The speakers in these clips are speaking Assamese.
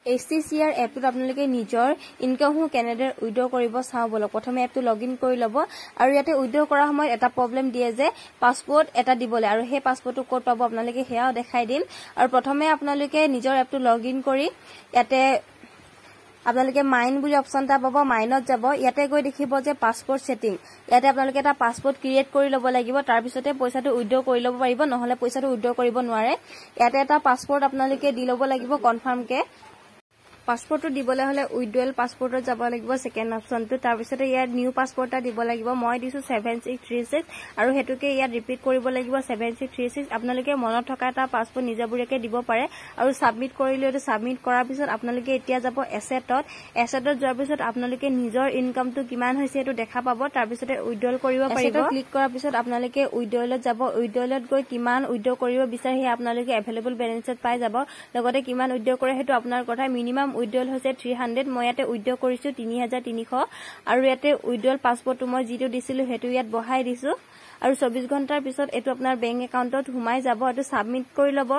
HTCR এপটোত আপোনালোকে নিজৰ ইনকামসমূহ কেনেদৰে উইথড্ৰ কৰিব চাওঁ বলক প্ৰথমে এপটো লগইন কৰি ল'ব আৰু ইয়াতে উইথড্ৰ কৰাৰ সময়ত এটা প্ৰবলেম দিয়ে যে পাছৱৰ্ড এটা দিবলৈ আৰু সেই পাছৱৰ্ডটো ক'ত পাব আপোনালোকে হেয়াও দেখাই দিম আৰু প্ৰথমে আপোনালোকে নিজৰ এপটো লগইন কৰি ইয়াতে আপোনালোকে মাইন বুলি অপচন এটা পাব মাইনত যাব ইয়াতে গৈ দেখিব যে পাছৱৰ্ড সেটিং ইয়াতে আপোনালোকে এটা পাছৱৰ্ড ক্ৰিয়েট কৰি ল'ব লাগিব তাৰ পিছতে পইচাটো উইথড্ৰ কৰি ল'ব পাৰিব নহলে পইচাটো উইথড্ৰ কৰিব নোৱাৰে ইয়াতে এটা পাছৱৰ্ড আপোনালোকে দি ল'ব লাগিব কনফাৰ্ম কে পাছপোৰ্টটো দিবলৈ হলে উইথড্ৰল পাছপোৰ্টত যাব লাগিব সেকেন্ড অপশনটো তাৰ পিছতে ইয়াত নিউ পাছপোৰ্ট এটা দিব লাগিব মই দিছো 7636 আৰু হেতুকে ইয়াত ৰিপিট কৰিব লাগিব 7636 আপোনালোকে মনত থকা এটা পাছপোৰ্ট নিজাবুৰিকে দিব পাৰে আৰু সাবমিট কৰিলে এটো সাবমিট কৰাৰ পিছত আপোনালোকে এতিয়া যাব এছেটত যোৱাৰ পিছত আপোনালোকে নিজৰ ইনকামটো কিমান হৈছে এটো দেখা পাব তাৰ পিছতে উইথড্ৰল কৰিব পাৰিব ক্লিক কৰাৰ পিছত আপোনালোকে উইথড্ৰলত যাব উইথড্ৰলত গৈ কিমান উইথড্ৰ কৰিব বিচাৰে হে আপোনালোকে এভেইলেবল বেলেন্সত পাই যাব লগতে কিমান উইথড্ৰ কৰে হেতু আপোনাৰ কথা মিনিমাম উইথড্ৰল হৈছে 300 মই ইয়াতে উইথড্ৰ কৰিছো 3300 আৰু ইয়াতে উইথড্ৰল পাছপোৰ্টটো মই যিটো দিছিলো হেতু ইয়াত বহাই দিছো আৰু 24 ঘণ্টাৰ পিছত এটো আপোনাৰ বেংক একাউণ্টত সোমাই যাব এটো সাবমিট কৰি লব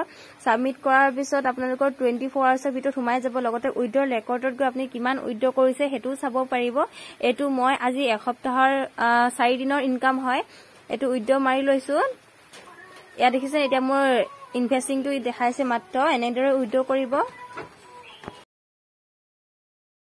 সাবমিট কৰাৰ পিছত আপোনালোকৰ 24 আৱাৰ্ছৰ ভিতৰত সোমাই যাব লগতে উইথড্ৰল ৰেকৰ্ডত গৈ আপুনি কিমান উইথড্ৰ কৰিছে হেতু চাব পাৰিব এটো মই আজি এসপ্তাহৰ 4 দিনৰ ইনকাম হয় এটো উইথড্ৰ মাৰি লৈছো ইয়া দেখিছে এতিয়া মোৰ ইনভেষ্টিংটো দেখাইছে মাত্ৰ এনেদৰে উইথড্ৰ কৰিব